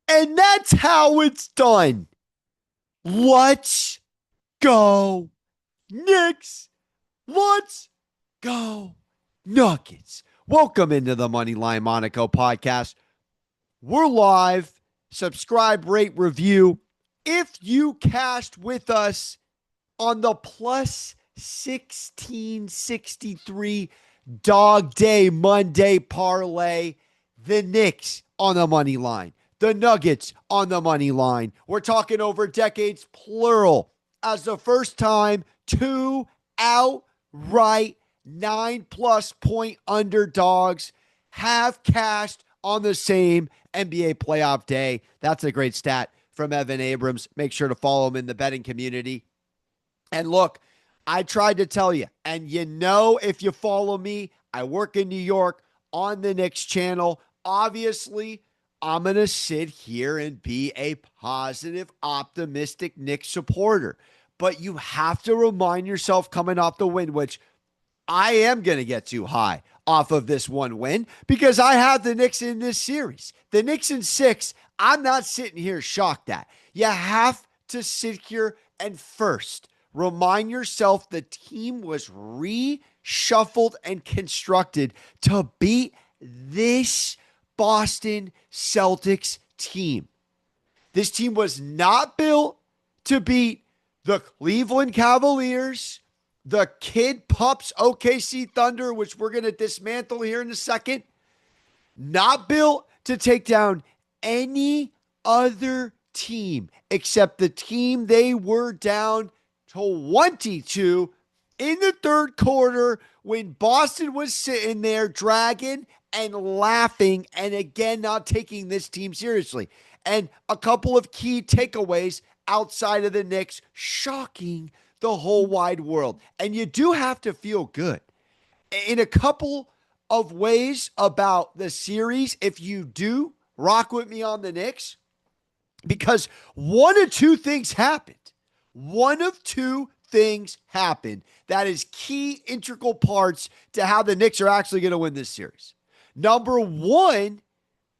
And that's how it's done. Let's go, Knicks. Let's go, Nuggets. Welcome into the Moneyline Monaco podcast. We're live. Subscribe, rate, review. If you cashed with us on the plus 1663 Dog Day Monday parlay, the Knicks on the money line, the Nuggets on the money line. We're talking over decades, plural, as the first time two outright 9+ point underdogs have cashed on the same NBA playoff day. That's a great stat from Evan Abrams. Make sure to follow him in the betting community. And look, I tried to tell you, and if you follow me, I work in New York on the Knicks channel. Obviously, I'm going to sit here and be a positive, optimistic Knicks supporter. But you have to remind yourself coming off the win, which I am going to get too high off of this one win because I have the Knicks in this series. The Knicks in 6, I'm not sitting here shocked at. You have to sit here and first remind yourself the team was reshuffled and constructed to beat this Boston Celtics team. This team was not built to beat the Cleveland Cavaliers, the Kid Pups OKC Thunder, which we're going to dismantle here in a second. Not built to take down any other team except the team they were down 22 in the third quarter when Boston was sitting there dragging and laughing and again not taking this team seriously. And a couple of key takeaways outside of the Knicks shocking the whole wide world. And you do have to feel good in a couple of ways about the series if you do rock with me on the Knicks, because one of two things happened. One of two things happened that is key integral parts to how the Knicks are actually going to win this series. Number one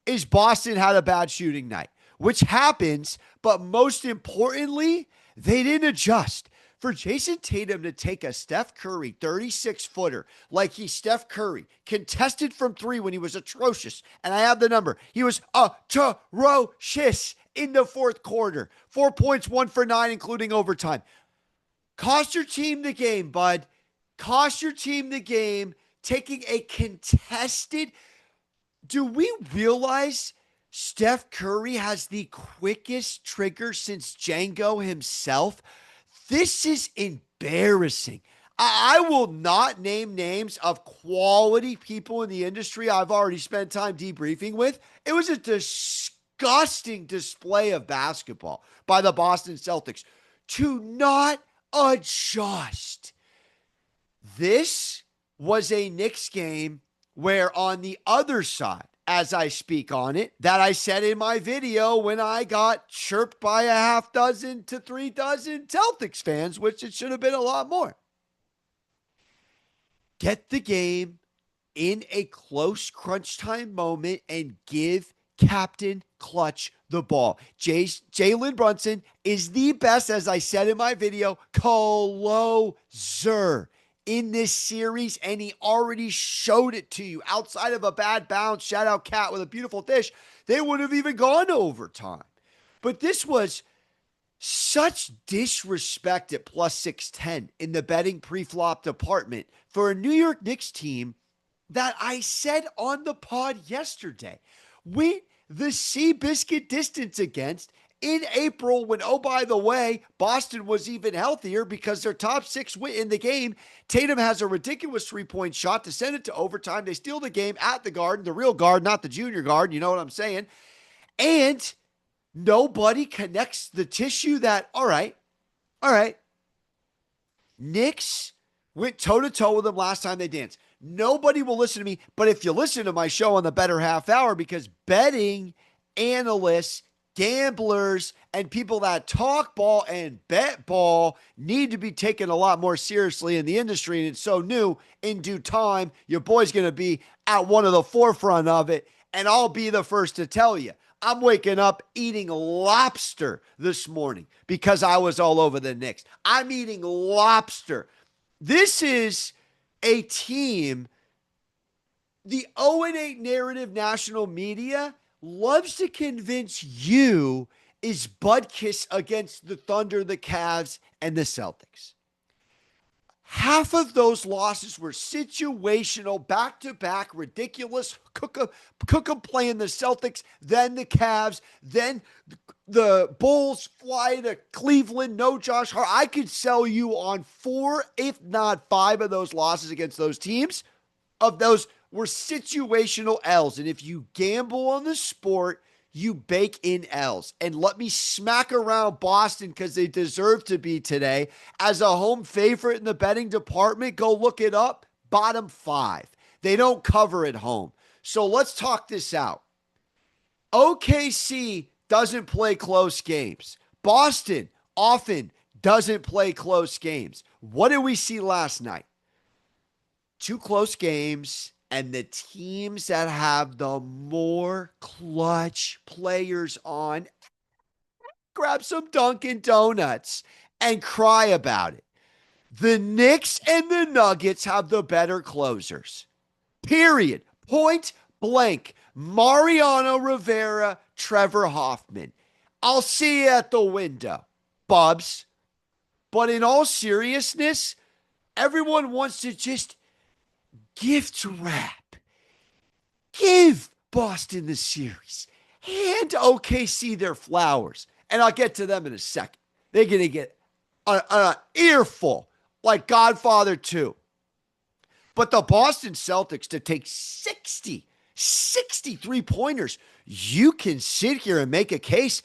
is Boston had a bad shooting night, which happens, but most importantly, they didn't adjust. For Jason Tatum to take a Steph Curry 36-footer like he's Steph Curry, contested from three when he was atrocious, and I have the number. He was atrocious in the fourth quarter. 4 points, 1 for 9, including overtime. Cost your team the game, bud. Cost your team the game. Taking a contested. Do we realize Steph Curry has the quickest trigger since Django himself? This is embarrassing. I will not name names of quality people in the industry I've already spent time debriefing with. It was a disgusting display of basketball by the Boston Celtics to not adjust. This was a Knicks game where on the other side, as I speak on it, that I said in my video when I got chirped by a half dozen to 3 dozen Celtics fans, which it should have been a lot more. Get the game in a close crunch time moment and give Captain Clutch the ball. Jalen Brunson is the best, as I said in my video, closer in this series, and he already showed it to you. Outside of a bad bounce, shout out Cat with a beautiful dish, they would have even gone to overtime. But this was such disrespect at plus 610 in the betting pre-flop department for a New York Knicks team that I said on the pod yesterday, we the Seabiscuit distance against in April when, oh, by the way, Boston was even healthier because their top 6 win in the game. Tatum has a ridiculous 3-point shot to send it to overtime. They steal the game at the Garden, the real Garden, not the junior Garden. You know what I'm saying? And nobody connects the tissue that, all right. Knicks went toe-to-toe with them last time they danced. Nobody will listen to me, but if you listen to my show on the Better Half Hour, because betting analysts, gamblers, and people that talk ball and bet ball need to be taken a lot more seriously in the industry, and it's so new. In due time, your boy's going to be at one of the forefront of it, and I'll be the first to tell you. I'm waking up eating lobster this morning because I was all over the Knicks. I'm eating lobster. This is a team, the 0-8 narrative national media loves to convince you is Budkiss against the Thunder, the Cavs, and the Celtics. Half of those losses were situational, back-to-back, ridiculous. Cook 'em playing the Celtics, then the Cavs, then the Bulls fly to Cleveland. No Josh Hart. I could sell you on 4, if not 5 of those losses against those teams. Of those were situational L's. And if you gamble on the sport, you bake in L's. And let me smack around Boston because they deserve to be today. As a home favorite in the betting department, go look it up. Bottom 5. They don't cover at home. So let's talk this out. OKC doesn't play close games. Boston often doesn't play close games. What did we see last night? 2 close games. And the teams that have the more clutch players on, grab some Dunkin' Donuts and cry about it. The Knicks and the Nuggets have the better closers. Period. Point blank. Mariano Rivera, Trevor Hoffman. I'll see you at the window, Bubs. But in all seriousness, everyone wants to just gift wrap. Give Boston the series. Hand OKC their flowers. And I'll get to them in a second. They're going to get an earful like Godfather 2. But the Boston Celtics to take 63 pointers, you can sit here and make a case.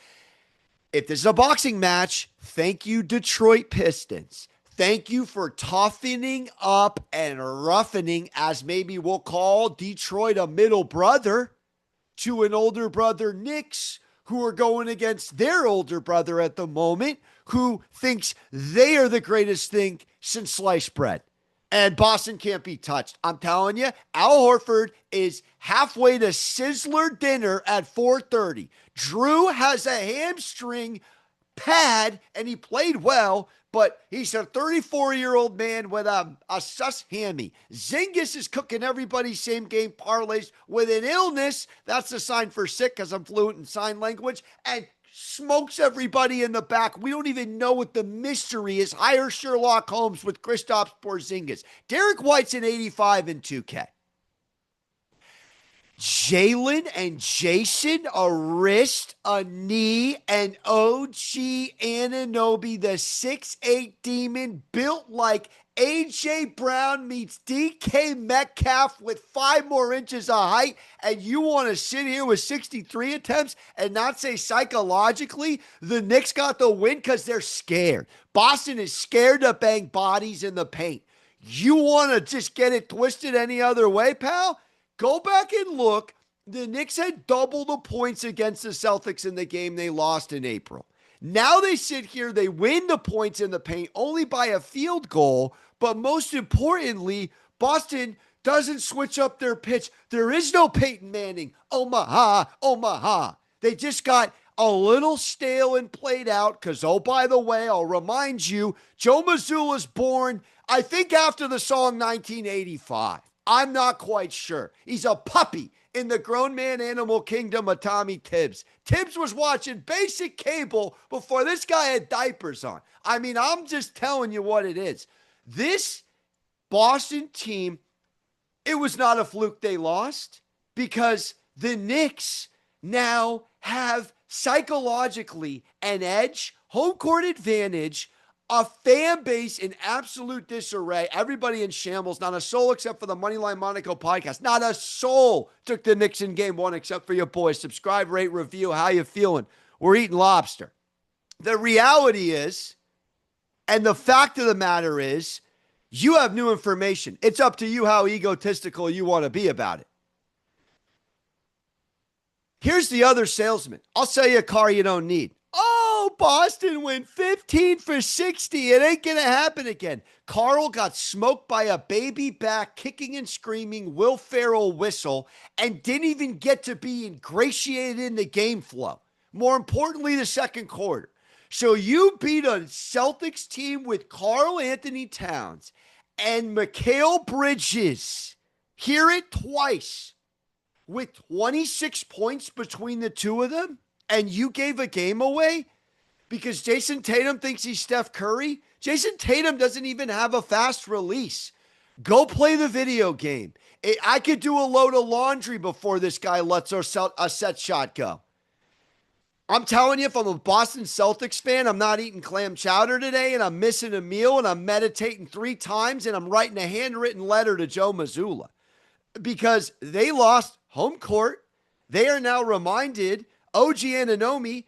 If this is a boxing match, thank you, Detroit Pistons. Thank you for toughening up and roughening, as maybe we'll call Detroit a middle brother to an older brother, Knicks, who are going against their older brother at the moment, who thinks they are the greatest thing since sliced bread. And Boston can't be touched. I'm telling you, Al Horford is halfway to Sizzler dinner at 4:30. Drew has a hamstring pad, and he played well, but he's a 34-year-old man with a sus hammy. Zingis is cooking everybody same game parlays with an illness. That's a sign for sick because I'm fluent in sign language. And smokes everybody in the back. We don't even know what the mystery is. Hire Sherlock Holmes with Kristaps Porzingis. Derek White's an 85 in 2K. Jalen and Jason, a wrist, a knee, and OG Anunoby, the 6'8 demon, built like AJ Brown meets DK Metcalf with 5 more inches of height, and you want to sit here with 63 attempts and not say psychologically the Knicks got the win because they're scared. Boston is scared to bang bodies in the paint. You want to just get it twisted any other way, pal? Go back and look. The Knicks had double the points against the Celtics in the game they lost in April. Now they sit here, they win the points in the paint only by a field goal, but most importantly, Boston doesn't switch up their pitch. There is no Peyton Manning, Omaha, Omaha. They just got a little stale and played out because, oh, by the way, I'll remind you, Joe Mazzulla's born, I think, after the song 1985. I'm not quite sure. He's a puppy in the grown man animal kingdom of Tommy Tibbs. Tibbs was watching basic cable before this guy had diapers on. I mean, I'm just telling you what it is. This Boston team, it was not a fluke they lost because the Knicks now have psychologically an edge, home court advantage, a fan base in absolute disarray. Everybody in shambles. Not a soul except for the Moneyline Monaco podcast. Not a soul took the Knicks in game 1 except for your boys. Subscribe, rate, review. How you feeling? We're eating lobster. The reality is, and the fact of the matter is, you have new information. It's up to you how egotistical you want to be about it. Here's the other salesman. I'll sell you a car you don't need. Oh, Boston went 15 for 60. It ain't going to happen again. Carl got smoked by a baby back, kicking and screaming Will Ferrell whistle, and didn't even get to be ingratiated in the game flow. More importantly, the second quarter. So you beat a Celtics team with Karl Anthony Towns and Mikal Bridges. Hear it twice. With 26 points between the two of them, and you gave a game away because Jason Tatum thinks he's Steph Curry? Jason Tatum doesn't even have a fast release. Go play the video game. I could do a load of laundry before this guy lets a set shot go. I'm telling you, if I'm a Boston Celtics fan, I'm not eating clam chowder today, and I'm missing a meal, and I'm meditating 3 times, and I'm writing a handwritten letter to Joe Mazzulla. Because they lost home court. They are now reminded OG Anunoby,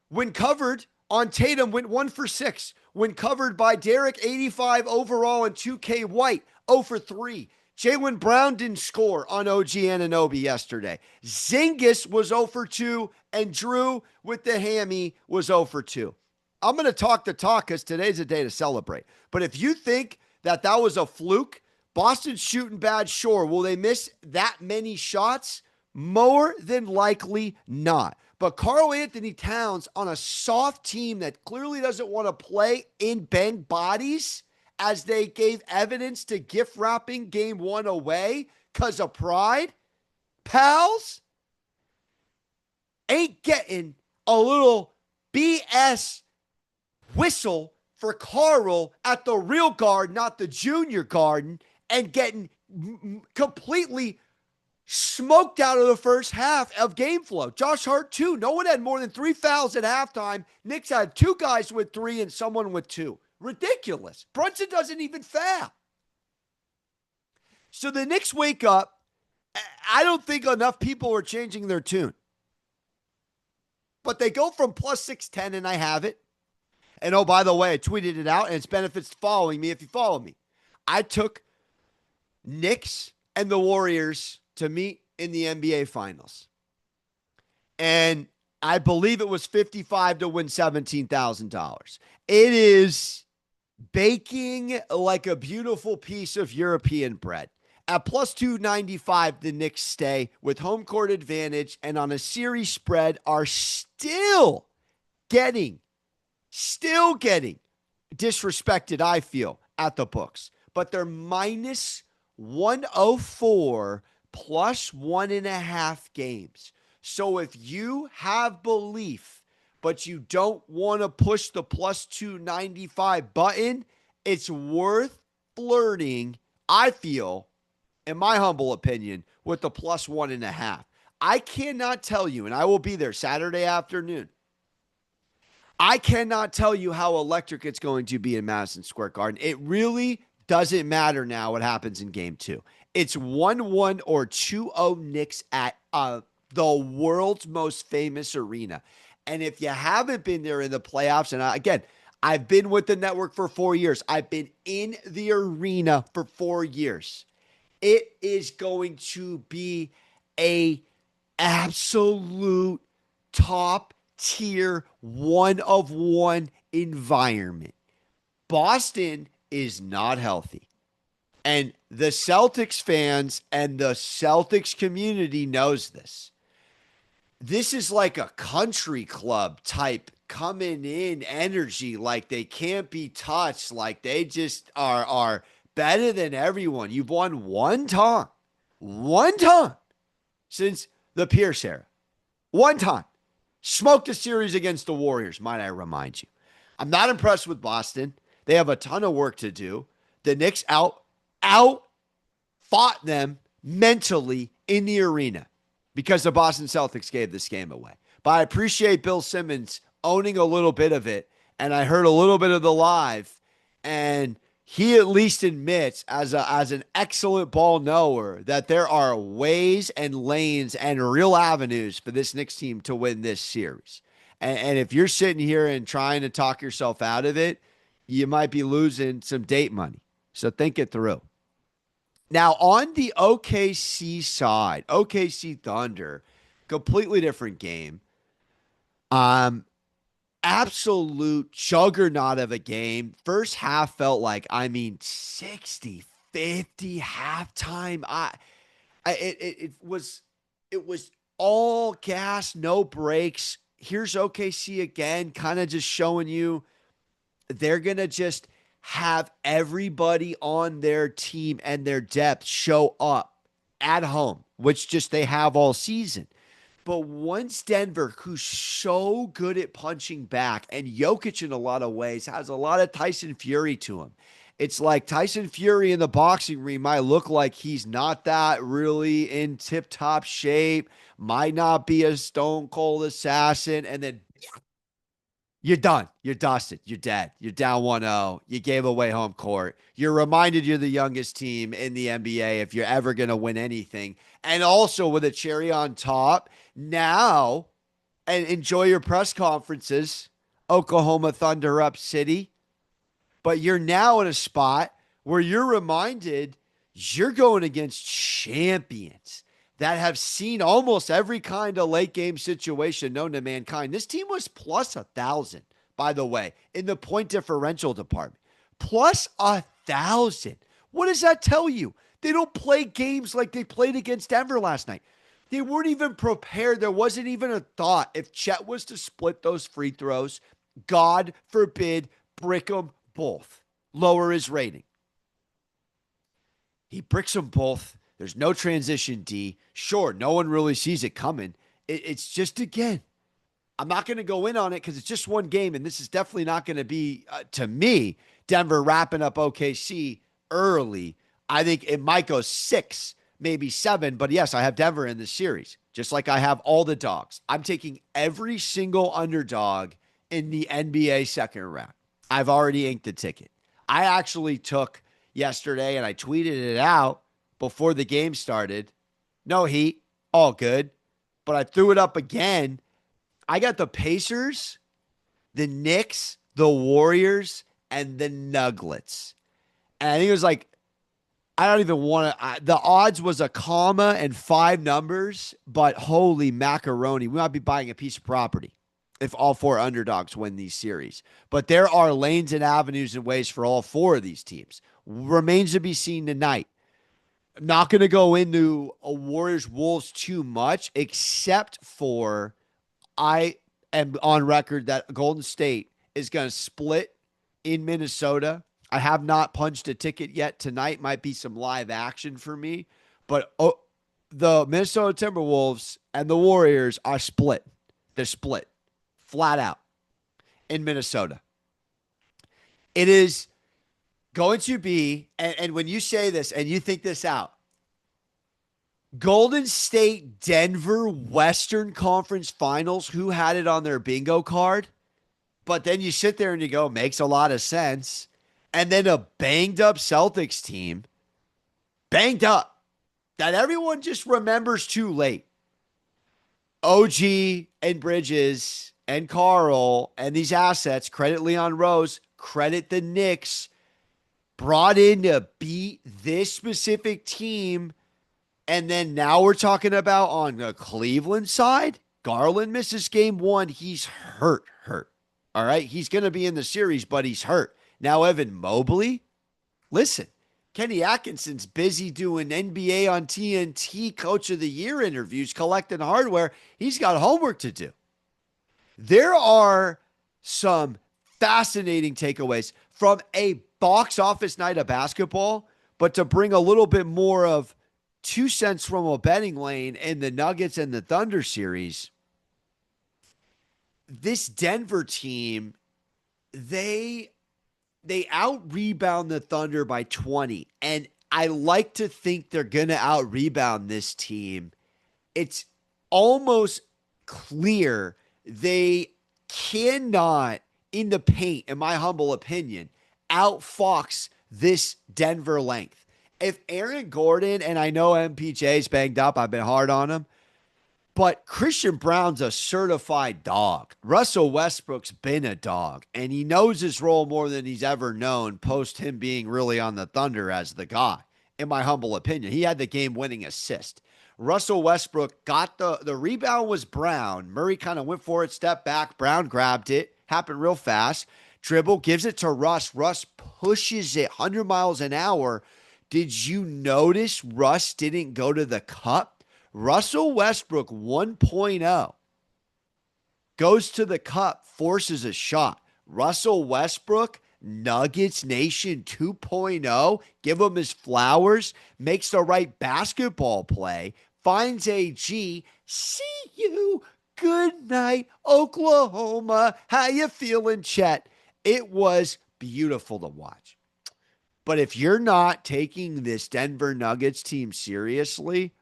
when covered on Tatum, went 1 for 6. When covered by Derek, 85 overall, and 2K White, 0 for 3. Jaylen Brown didn't score on OG Anunoby yesterday. Zingis was 0 for 2, and Drew with the hammy was 0 for 2. I'm going to talk the talk because today's a day to celebrate. But if you think that was a fluke, Boston's shooting bad, sure. Will they miss that many shots? More than likely not. But Karl Anthony Towns on a soft team that clearly doesn't want to play in banged bodies, as they gave evidence to gift wrapping game 1 away because of pride, pals, ain't getting a little BS whistle for Karl at the real Garden, not the junior Garden, and getting completely smoked out of the first half of game flow. Josh Hart, 2. No one had more than 3 fouls at halftime. Knicks had 2 guys with 3 and someone with 2. Ridiculous. Brunson doesn't even foul. So the Knicks wake up. I don't think enough people are changing their tune. But they go from plus 610, and I have it. And oh, by the way, I tweeted it out, and it's benefits to following me if you follow me. I took Knicks and the Warriors to meet in the NBA Finals. And I believe it was 55 to win $17,000. It is baking like a beautiful piece of European bread. At plus 295, the Knicks stay with home court advantage, and on a series spread are still getting disrespected, I feel, at the books. But they're minus 104 plus 1.5 games. So if you have belief, but you don't want to push the plus 295 button, it's worth flirting, I feel, in my humble opinion, with the plus 1.5. I cannot tell you, and I will be there Saturday afternoon. I cannot tell you how electric it's going to be in Madison Square Garden. It really doesn't matter now what happens in game 2. It's 1-1 or 2-0 Knicks at the world's most famous arena. And if you haven't been there in the playoffs, and again, I've been with the network for 4 years. I've been in the arena for 4 years. It is going to be a absolute top tier, 1-of-1 environment. Boston is not healthy. And the Celtics fans and the Celtics community knows this. This is like a country club type coming in energy, like they can't be touched, like they just are better than everyone. You've won one time since the Pierce era. One time. Smoked a series against the Warriors, might I remind you. I'm not impressed with Boston. They have a ton of work to do. The Knicks out fought them mentally in the arena because the Boston Celtics gave this game away. But I appreciate Bill Simmons owning a little bit of it, and I heard a little bit of the live, and he at least admits as an excellent ball knower that there are ways and lanes and real avenues for this Knicks team to win this series. And if you're sitting here and trying to talk yourself out of it, you might be losing some date money. So think it through. Now, on the OKC side, OKC Thunder, completely different game. absolute juggernaut of a game. First half felt like, 60-50 halftime. It was all gas, no brakes. Here's OKC again, kind of just showing you they're going to just have everybody on their team and their depth show up at home, which just they have all season. But once Denver, who's so good at punching back, and Jokic in a lot of ways has a lot of Tyson Fury to him. It's like Tyson Fury in the boxing ring might look like he's not that really in tip-top shape, might not be a stone cold assassin, and then you're done. You're dusted. You're dead. You're down 1-0. You gave away home court. You're reminded you're the youngest team in the NBA if you're ever going to win anything. And also with a cherry on top, now, and enjoy your press conferences, Oklahoma Thunder up city. But you're now in a spot where you're reminded you're going against champions that have seen almost every kind of late game situation known to mankind. This team was plus 1,000, by the way, in the point differential department. Plus 1,000. What does that tell you? They don't play games like they played against Denver last night. They weren't even prepared. There wasn't even a thought. If Chet was to split those free throws, God forbid, brick them both. Lower his rating. He bricks them both. There's no transition D. Sure, no one really sees it coming. It's just, again, I'm not going to go in on it because it's just one game, and this is definitely not going to be, to me, Denver wrapping up OKC early. I think it might go 6, maybe 7, but yes, I have Denver in this series, just like I have all the dogs. I'm taking every single underdog in the NBA second round. I've already inked the ticket. I actually took yesterday, and I tweeted it out before the game started. No heat, all good. But I threw it up again. I got the Pacers, the Knicks, the Warriors, and the Nuggets. And I think it was like, I don't even want to, the odds was a comma and 5 numbers, but holy macaroni. We might be buying a piece of property if all 4 underdogs win these series. But there are lanes and avenues and ways for all 4 of these teams. Remains to be seen tonight. I'm not going to go into a Warriors-Wolves too much, except for I am on record that Golden State is going to split in Minnesota. I have not punched a ticket yet. Tonight might be some live action for me. But the Minnesota Timberwolves and the Warriors are split. They're split. Flat out in Minnesota. It is going to be, and when you say this and you think this out, Golden State, Denver, Western Conference Finals, who had it on their bingo card? But then you sit there and you go, makes a lot of sense. And then a banged up Celtics team, banged up, that everyone just remembers too late. OG and Bridges and Carl and these assets, credit Leon Rose, credit the Knicks, brought in to beat this specific team. And then now we're talking about on the Cleveland side, Garland misses game 1. He's hurt. All right. He's going to be in the series, but he's hurt. Now, Evan Mobley, listen, Kenny Atkinson's busy doing NBA on TNT Coach of the Year interviews, collecting hardware. He's got homework to do. There are some fascinating takeaways from a box office night of basketball, but to bring a little bit more of 2 cents from a betting lane in the Nuggets and the Thunder series. This Denver team, they out-rebound the Thunder by 20, and I like to think they're going to out-rebound this team. It's almost clear they cannot, in the paint, in my humble opinion, outfox this Denver length. If Aaron Gordon, and I know MPJ's banged up, I've been hard on him, but Christian Brown's a certified dog. Russell Westbrook's been a dog, and he knows his role more than he's ever known post him being really on the Thunder as the guy, in my humble opinion. He had the game-winning assist. Russell Westbrook got the rebound was Brown. Murray kind of went for it, stepped back. Brown grabbed it, happened real fast. Dribble, gives it to Russ. Russ pushes it 100 miles an hour. Did you notice Russ didn't go to the cup? Russell Westbrook 1.0 goes to the cup, forces a shot. Russell Westbrook, Nuggets Nation 2.0, give him his flowers, makes the right basketball play, finds AG, see you, good night, Oklahoma, how you feeling, Chet? It was beautiful to watch. But if you're not taking this Denver Nuggets team seriously,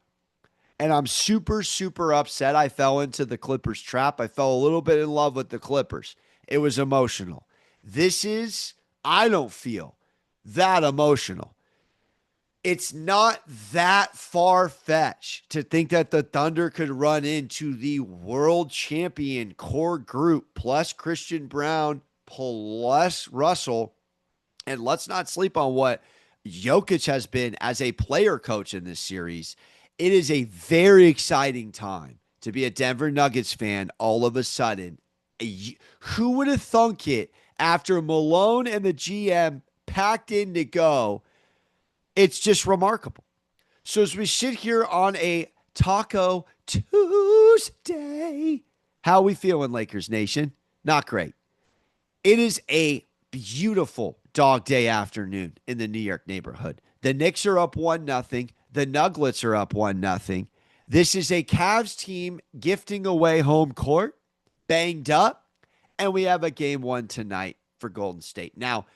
and I'm super, super upset I fell into the Clippers trap. I fell a little bit in love with the Clippers. It was emotional. I don't feel that emotional. It's not that far-fetched to think that the Thunder could run into the world champion core group plus Christian Brown plus Russell. And let's not sleep on what Jokic has been as a player coach in this series. It is a very exciting time to be a Denver Nuggets fan all of a sudden. Who would have thunk it after Malone and the GM packed in to go? It's just remarkable. So as we sit here on a Taco Tuesday, how are we feeling, Lakers Nation? Not great. It is a beautiful dog day afternoon in the New York neighborhood. The Knicks are up 1-0. The Nuggets are up 1-0. This is a Cavs team gifting away home court, banged up, and we have a game one tonight for Golden State. Now,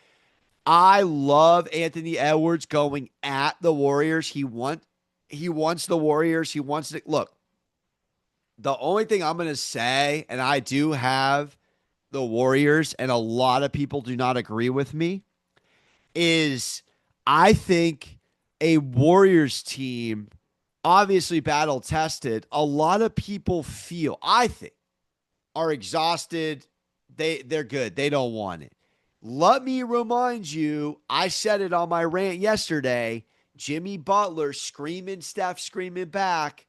I love Anthony Edwards going at the Warriors. He wants the Warriors. He wants to look. The only thing I'm going to say, and I do have the Warriors, and a lot of people do not agree with me, is I think a Warriors team, obviously battle tested, a lot of people feel, I think, are exhausted. They're good. They don't want it. Let me remind you, I said it on my rant yesterday, Jimmy Butler screaming, Steph screaming back,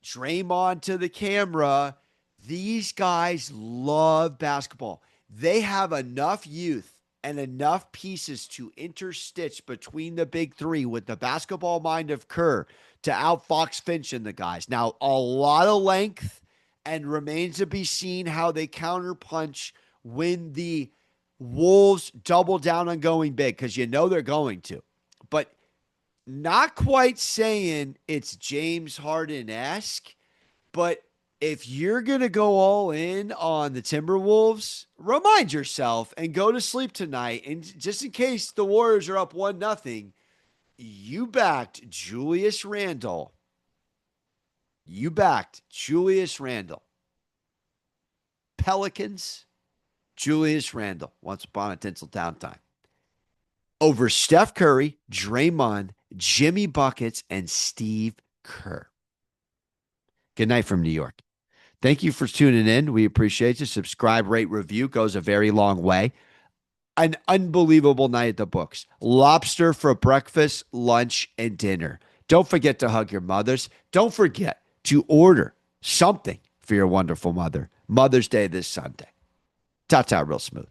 Draymond to the camera. These guys love basketball. They have enough youth and enough pieces to interstitch between the big three with the basketball mind of Kerr to out-Fox Finch and the guys. Now, a lot of length, and remains to be seen how they counterpunch when the Wolves double down on going big, because you know they're going to. But not quite saying it's James Harden-esque, but if you're going to go all in on the Timberwolves, remind yourself and go to sleep tonight. And just in case the Warriors are up 1-0, you backed Julius Randle. Pelicans, Julius Randle, once upon a Tinseltown time. Over Steph Curry, Draymond, Jimmy Buckets, and Steve Kerr. Good night from New York. Thank you for tuning in. We appreciate you. Subscribe, rate, review. Goes a very long way. An unbelievable night at the books. Lobster for breakfast, lunch, and dinner. Don't forget to hug your mothers. Don't forget to order something for your wonderful mother. Mother's Day this Sunday. Ta-ta real smooth.